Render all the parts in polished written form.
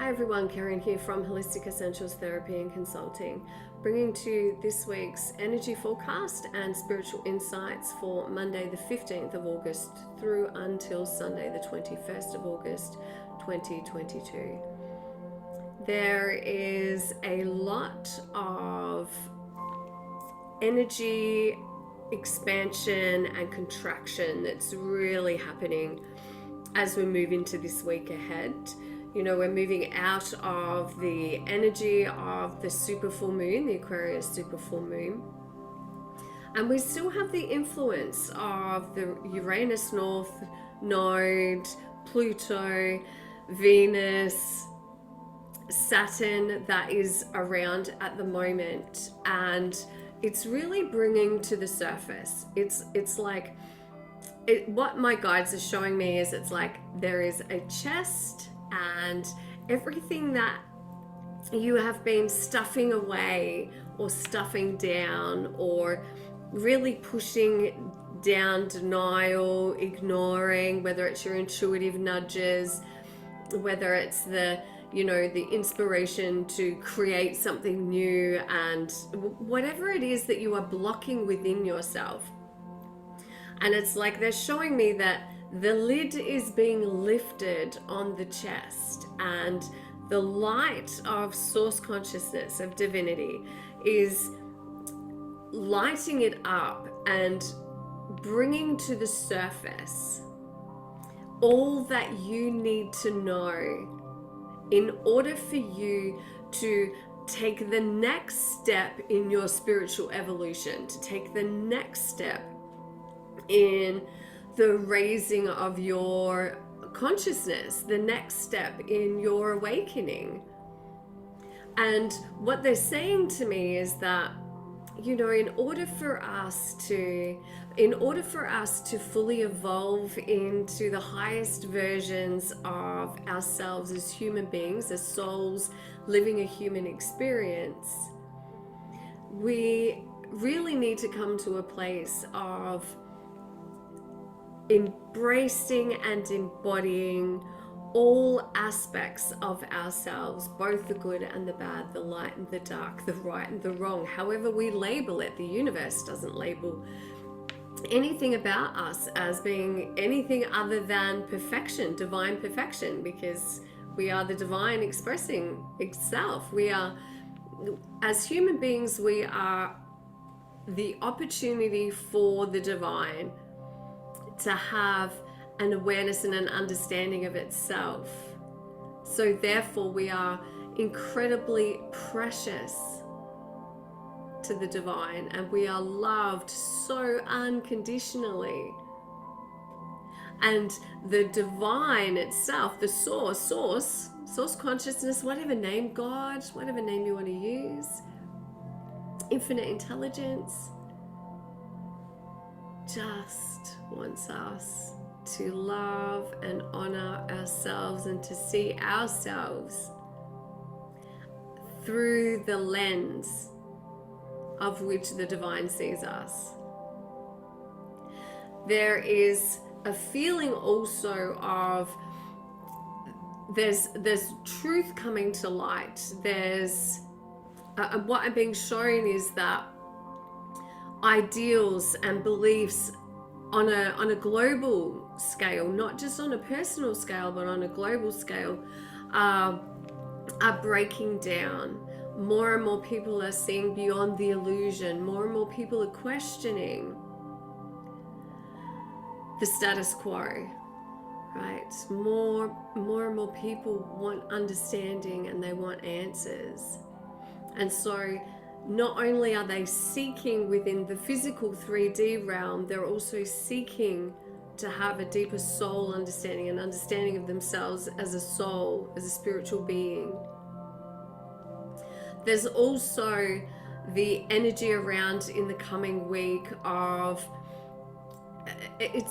Hi everyone, Kerryn here from Holistic Essentials Therapy and Consulting, bringing to you this week's energy forecast and spiritual insights for Monday the 15th of August through until Sunday the 21st of August 2022. There is a lot of energy expansion and contraction that's really happening as we move into this week ahead. You know, we're moving out of the energy of the super full moon, the Aquarius super full moon. And we still have the influence of the Uranus North Node, Pluto, Venus, Saturn that is around at the moment. And it's really bringing to the surface. It's like, what my guides are showing me is it's like there is a chest, and everything that you have been stuffing away or stuffing down or really pushing down, denial, ignoring, whether it's your intuitive nudges, whether it's the inspiration to create something new, and whatever it is that you are blocking within yourself. And it's like they're showing me that the lid is being lifted on the chest, and the light of source consciousness, of divinity, is lighting it up and bringing to the surface all that you need to know in order for you to take the next step in your spiritual evolution, to take the next step in the raising of your consciousness, the next step in your awakening. And what they're saying to me is that, in order for us to fully evolve into the highest versions of ourselves as human beings, as souls living a human experience, we really need to come to a place of embracing and embodying all aspects of ourselves, both the good and the bad, the light and the dark, the right and the wrong, however we label it. The universe doesn't label anything about us as being anything other than perfection, divine perfection, because we are the divine expressing itself. We are, as human beings, we are the opportunity for the divine to have an awareness and an understanding of itself. So therefore we are incredibly precious to the divine, and we are loved so unconditionally. And the divine itself, the source consciousness, whatever name, God, whatever name you want to use, infinite intelligence, just wants us to love and honor ourselves and to see ourselves through the lens of which the divine sees us. There is a feeling also of there's truth coming to light. There's what I'm being shown is that ideals and beliefs on a global scale, not just on a personal scale, but on a global scale, are breaking down. More and more people are seeing beyond the illusion. More and more people are questioning the status quo, right? More and more people want understanding, and they want answers. And so not only are they seeking within the physical 3D realm, they're also seeking to have a deeper soul understanding, an understanding of themselves as a soul, as a spiritual being. There's also the energy around in the coming week of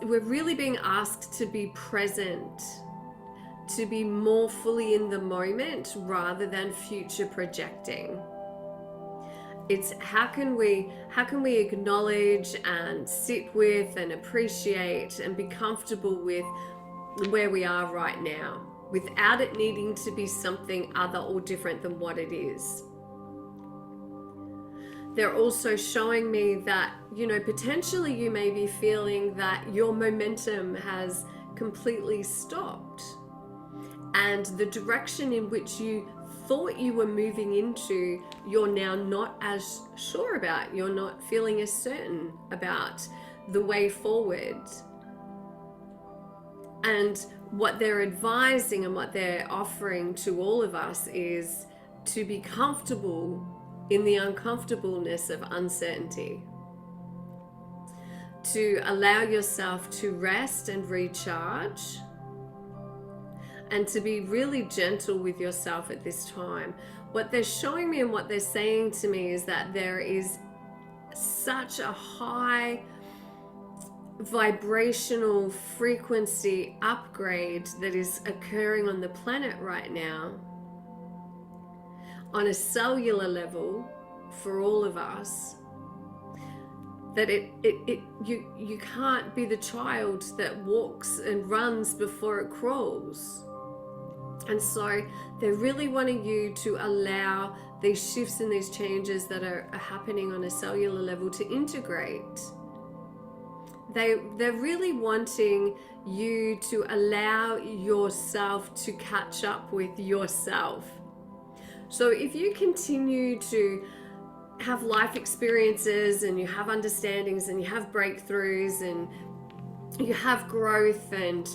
we're really being asked to be present, to be more fully in the moment rather than future projecting. It's how can we acknowledge and sit with and appreciate and be comfortable with where we are right now, without it needing to be something other or different than what it is. They're also showing me that, potentially you may be feeling that your momentum has completely stopped, and the direction in which you thought you were moving into, you're now not as sure about. You're not feeling as certain about the way forward. And what they're advising and what they're offering to all of us is to be comfortable in the uncomfortableness of uncertainty, to allow yourself to rest and recharge, and to be really gentle with yourself at this time. What they're showing me and what they're saying to me is that there is such a high vibrational frequency upgrade that is occurring on the planet right now, on a cellular level for all of us, that you can't be the child that walks and runs before it crawls. And so they're really wanting you to allow these shifts and these changes that are happening on a cellular level to integrate. They're really wanting you to allow yourself to catch up with yourself. So if you continue to have life experiences and you have understandings and you have breakthroughs and you have growth and,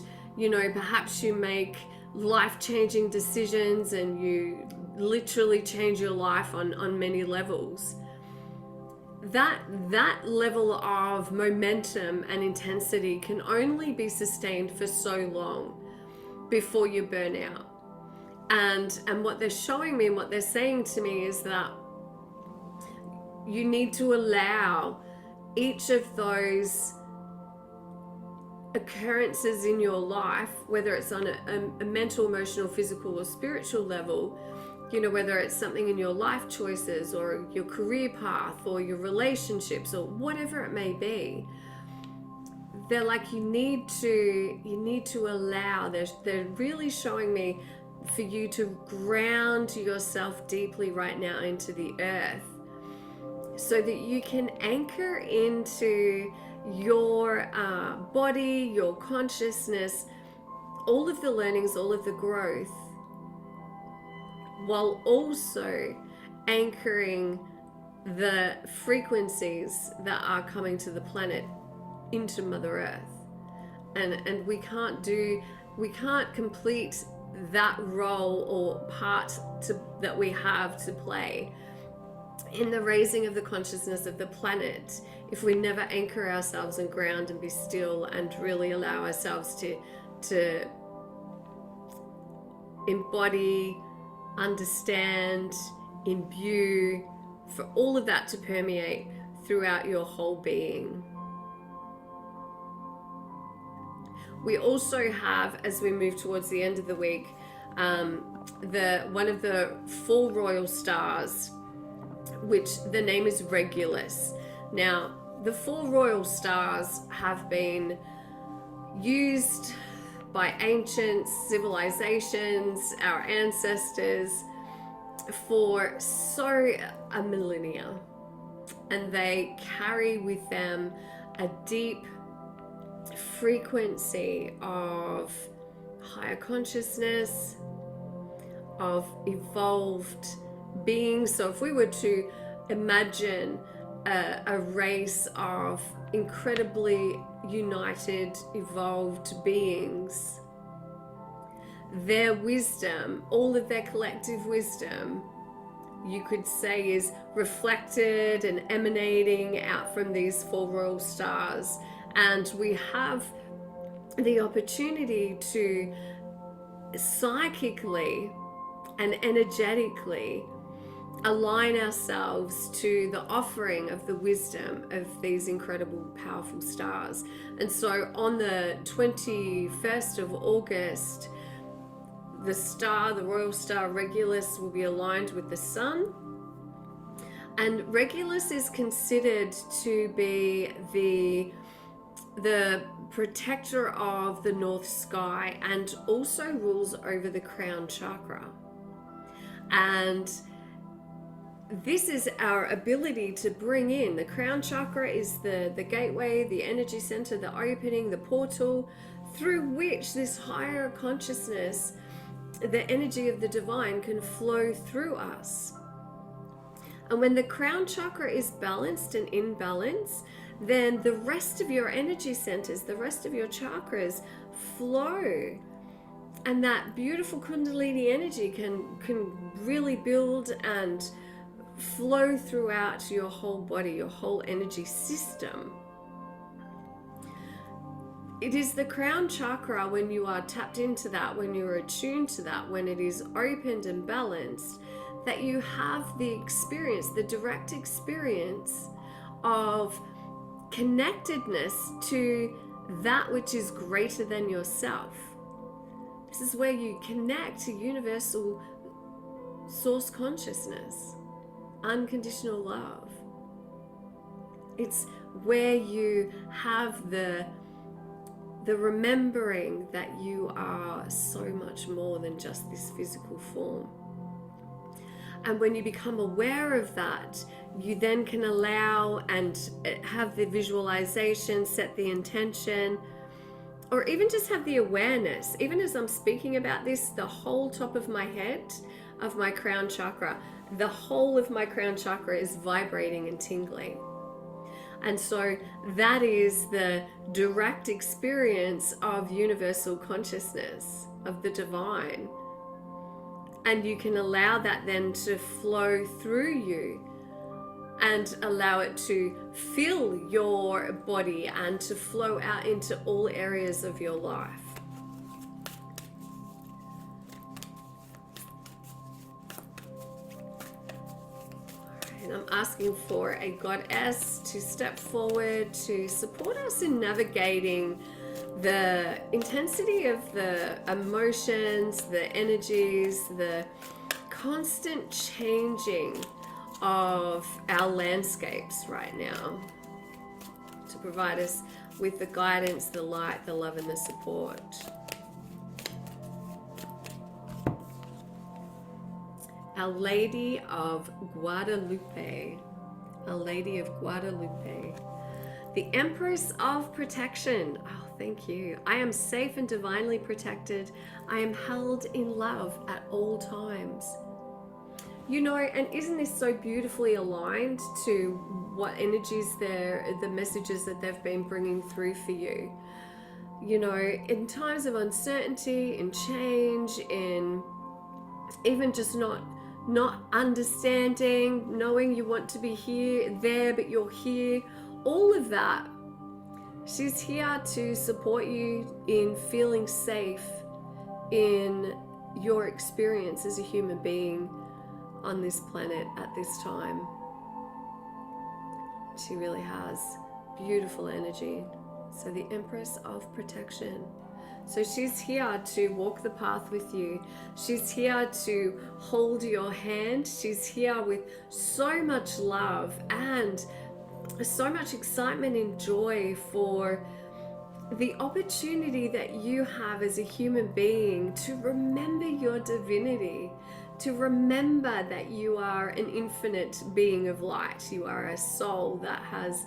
perhaps you make life-changing decisions and you literally change your life on many levels, that level of momentum and intensity can only be sustained for so long before you burn out. And what they're showing me and what they're saying to me is that you need to allow each of those occurrences in your life, whether it's on a mental, emotional, physical, or spiritual level, whether it's something in your life choices or your career path or your relationships or whatever it may be. They're like, you need to allow, they're really showing me for you to ground yourself deeply right now into the earth so that you can anchor into your body, your consciousness, all of the learnings, all of the growth, while also anchoring the frequencies that are coming to the planet into Mother Earth. And we can't complete that role or part that we have to play in the raising of the consciousness of the planet if we never anchor ourselves and ground and be still and really allow ourselves to embody, understand, imbue, for all of that to permeate throughout your whole being. We also have, as we move towards the end of the week, one of the 4 royal stars, which the name is Regulus. Now, the 4 royal stars have been used by ancient civilizations, our ancestors, for a millennia, and they carry with them a deep frequency of higher consciousness, of evolved beings. So if we were to imagine a race of incredibly united, evolved beings, their wisdom, all of their collective wisdom, you could say, is reflected and emanating out from these 4 royal stars. And we have the opportunity to psychically and energetically align ourselves to the offering of the wisdom of these incredible, powerful stars. And so on the 21st of August, the royal star Regulus will be aligned with the sun. And Regulus is considered to be the protector of the north sky, and also rules over the crown chakra. And this is our ability to bring in. The crown chakra is the gateway, the energy center, the opening, the portal through which this higher consciousness, the energy of the divine, can flow through us. And when the crown chakra is balanced and in balance, then the rest of your energy centers, the rest of your chakras flow. And that beautiful Kundalini energy can really build and flow throughout your whole body, your whole energy system. It is the crown chakra, when you are tapped into that, when you're attuned to that, when it is opened and balanced, that you have the experience, the direct experience of connectedness to that which is greater than yourself. This is where you connect to universal source consciousness, unconditional love. It's where you have the remembering that you are so much more than just this physical form. And when you become aware of that, you then can allow and have the visualization, set the intention, or even just have the awareness. Even as I'm speaking about this, the whole top of my head, of my crown chakra, the whole of my crown chakra is vibrating and tingling. And so that is the direct experience of universal consciousness, of the divine. And you can allow that then to flow through you and allow it to fill your body and to flow out into all areas of your life. And I'm asking for a goddess to step forward to support us in navigating the intensity of the emotions, the energies, the constant changing of our landscapes right now, to provide us with the guidance, the light, the love, and the support. Our Lady of Guadalupe, Our Lady of Guadalupe, the Empress of Protection. Oh, thank you. I am safe and divinely protected. I am held in love at all times. You know, and isn't this so beautifully aligned to what energies the messages that they've been bringing through for you? You know, in times of uncertainty, in change, in even just not understanding, knowing you want to be here, there, but you're here, all of that, she's here to support you in feeling safe in your experience as a human being on this planet at this time. She really has beautiful energy. So the Empress of Protection. So she's here to walk the path with you. She's here to hold your hand. She's here with so much love and so much excitement and joy for the opportunity that you have as a human being to remember your divinity, to remember that you are an infinite being of light. You are a soul that has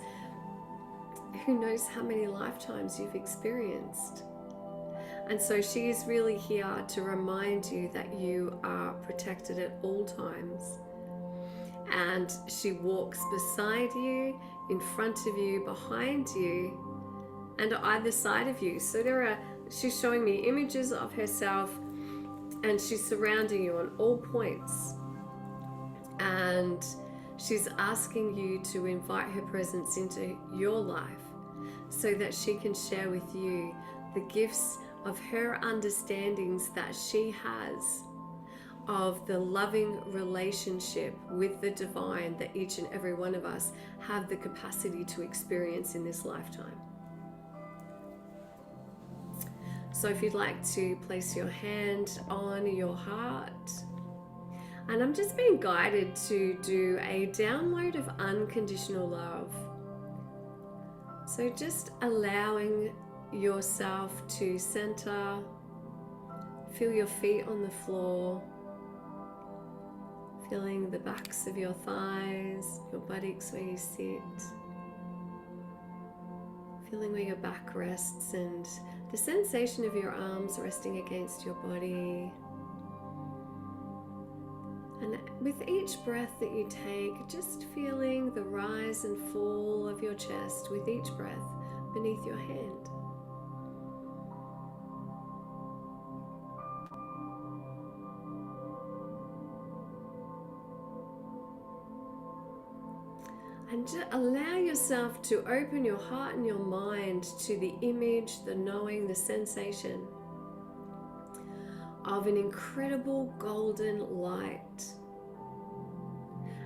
who knows how many lifetimes you've experienced. And so she is really here to remind you that you are protected at all times. And she walks beside you, in front of you, behind you, and either side of you. So she's showing me images of herself, and she's surrounding you on all points. And she's asking you to invite her presence into your life so that she can share with you the gifts of her understandings that she has of the loving relationship with the divine that each and every one of us have the capacity to experience in this lifetime. So if you'd like to place your hand on your heart, and I'm just being guided to do a download of unconditional love. So just allowing yourself to center. Feel your feet on the floor. Feeling the backs of your thighs, your buttocks where you sit. Feeling where your back rests and the sensation of your arms resting against your body. And with each breath that you take, just feeling the rise and fall of your chest with each breath beneath your hand. And just allow yourself to open your heart and your mind to the image, the knowing, the sensation of an incredible golden light.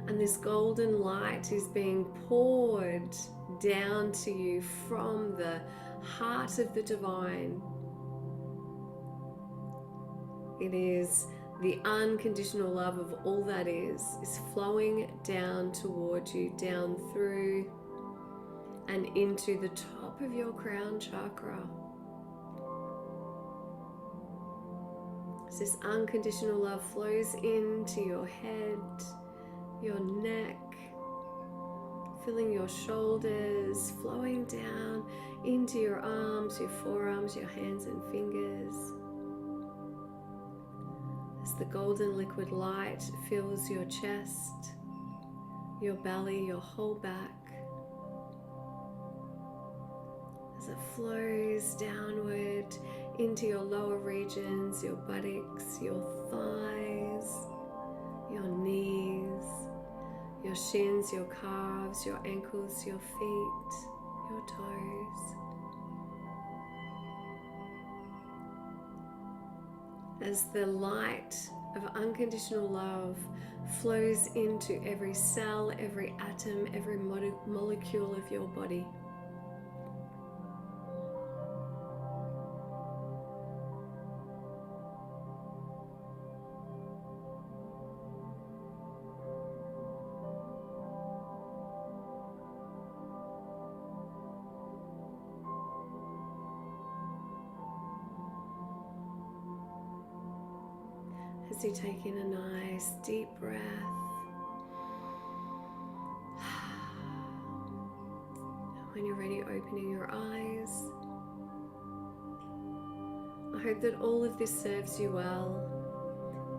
And this golden light is being poured down to you from the heart of the divine. It is the unconditional love of all that is flowing down toward you, down through and into the top of your crown chakra. As this unconditional love flows into your head, your neck, filling your shoulders, flowing down into your arms, your forearms, your hands and fingers. As the golden liquid light fills your chest, your belly, your whole back. As it flows downward into your lower regions, your buttocks, your thighs, your knees, your shins, your calves, your ankles, your feet, your toes. As the light of unconditional love flows into every cell, every atom, every molecule of your body. As you take in a nice deep breath, when you're ready, opening your eyes. I hope that all of this serves you well.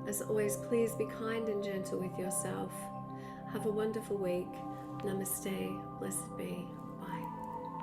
As always, please be kind and gentle with yourself. Have a wonderful week. Namaste. Blessed be.